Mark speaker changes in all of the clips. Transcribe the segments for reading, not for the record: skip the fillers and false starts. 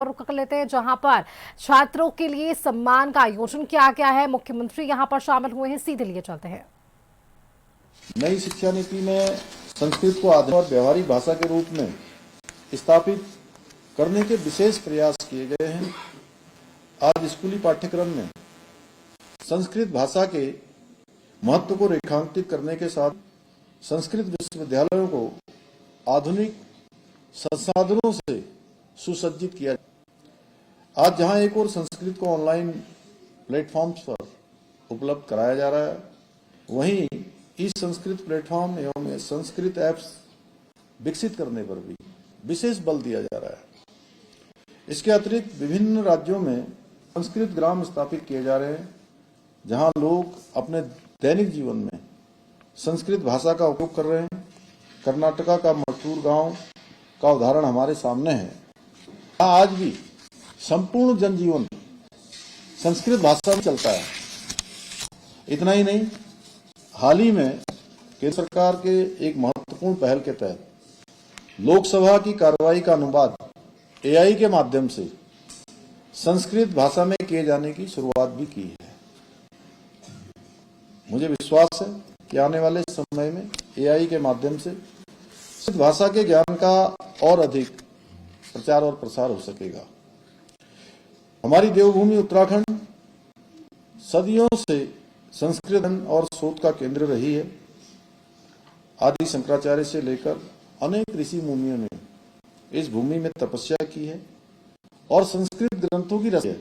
Speaker 1: रुख कर लेते हैं, जहां पर छात्रों के लिए सम्मान का आयोजन किया गया है। मुख्यमंत्री यहां पर शामिल हुए हैं, सीधे लिए चलते हैं।
Speaker 2: नई शिक्षा नीति में संस्कृत को आधुनिक और व्यवहारिक भाषा के रूप में स्थापित करने के विशेष प्रयास किए गए हैं। आज स्कूली पाठ्यक्रम में संस्कृत भाषा के महत्व को रेखांकित करने के साथ संस्कृत विश्वविद्यालयों को आधुनिक संसाधनों से सुसज्जित किया। आज जहां एक और संस्कृत को ऑनलाइन प्लेटफॉर्म्स पर उपलब्ध कराया जा रहा है, वहीं इस संस्कृत प्लेटफॉर्म एवं संस्कृत ऐप्स विकसित करने पर भी विशेष बल दिया जा रहा है। इसके अतिरिक्त विभिन्न राज्यों में संस्कृत ग्राम स्थापित किए जा रहे हैं, जहां लोग अपने दैनिक जीवन में संस्कृत भाषा का उपयोग कर रहे हैं। कर्नाटका का मशहूर गांव का उदाहरण हमारे सामने है। आज भी संपूर्ण जनजीवन संस्कृत भाषा में चलता है। इतना ही नहीं, हाल ही में केंद्र सरकार के एक महत्वपूर्ण पहल के तहत लोकसभा की कार्रवाई का अनुवाद एआई के माध्यम से संस्कृत भाषा में किए जाने की शुरुआत भी की है। मुझे विश्वास है कि आने वाले समय में एआई के माध्यम से संस्कृत भाषा के ज्ञान का और अधिक प्रचार और प्रसार हो सकेगा। हमारी देवभूमि उत्तराखंड सदियों से संस्कृत और शोध का केंद्र रही है। आदि शंकराचार्य से लेकर अनेक ऋषि मुनियों ने इस भूमि में तपस्या की है और संस्कृत ग्रंथों की रचना है।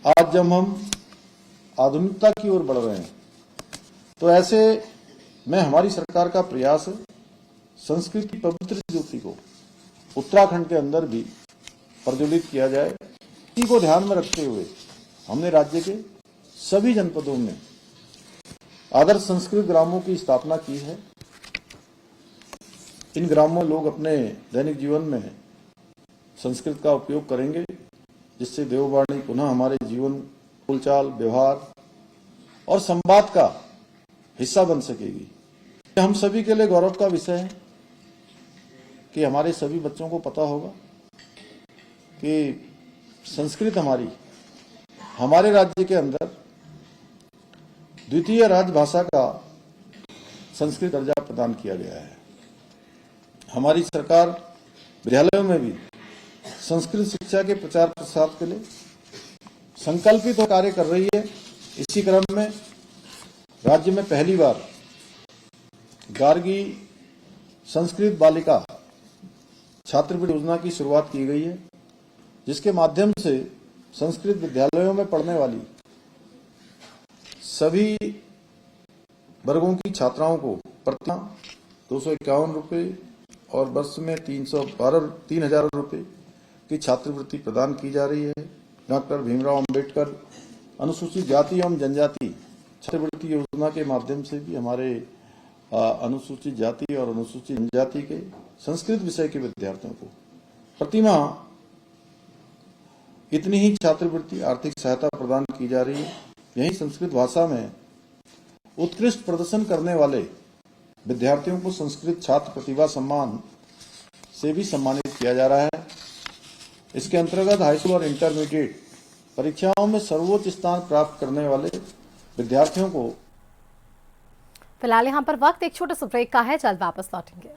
Speaker 2: आज जब हम आधुनिकता की ओर बढ़ रहे हैं, तो ऐसे में हमारी सरकार का प्रयास है संस्कृत की पवित्र ज्योति को उत्तराखंड के अंदर भी प्रज्वलित किया जाए। इसी को ध्यान में रखते हुए हमने राज्य के सभी जनपदों में आदर्श संस्कृत ग्रामों की स्थापना की है। इन ग्रामों में लोग अपने दैनिक जीवन में संस्कृत का उपयोग करेंगे, जिससे देववाणी पुनः हमारे जीवन, बोलचाल, व्यवहार और संवाद का हिस्सा बन सकेगी। हम सभी के लिए गौरव का विषय है कि हमारे सभी बच्चों को पता होगा कि संस्कृत हमारे राज्य के अंदर द्वितीय राजभाषा का संस्कृत दर्जा प्रदान किया गया है। हमारी सरकार विद्यालयों में भी संस्कृत शिक्षा के प्रचार प्रसार के लिए संकल्पित होकर कार्य कर रही है। इसी क्रम में राज्य में पहली बार गार्गी संस्कृत बालिका छात्रवृत्ति योजना की शुरुआत की गई है, जिसके माध्यम से संस्कृत विद्यालयों में पढ़ने वाली सभी वर्गों की छात्राओं को प्रति 251 रुपये और वर्ष में 3,000 रुपये की छात्रवृत्ति प्रदान की जा रही है। डॉक्टर भीमराव अंबेडकर अनुसूचित जाति एवं जनजाति छात्रवृत्ति योजना के माध्यम से भी हमारे अनुसूचित जाति और अनुसूचित जनजाति के संस्कृत विषय के विद्यार्थियों को प्रतिमाह इतनी ही छात्रवृत्ति आर्थिक सहायता प्रदान की जा रही है। यही संस्कृत भाषा में उत्कृष्ट प्रदर्शन करने वाले विद्यार्थियों को संस्कृत छात्र प्रतिभा सम्मान से भी सम्मानित किया जा रहा है। इसके अंतर्गत हाई स्कूल और इंटरमीडिएट परीक्षाओं में सर्वोच्च स्थान प्राप्त करने वाले विद्यार्थियों को।
Speaker 1: फिलहाल यहाँ पर वक्त एक छोटे से ब्रेक का है, जल्द वापस लौटेंगे।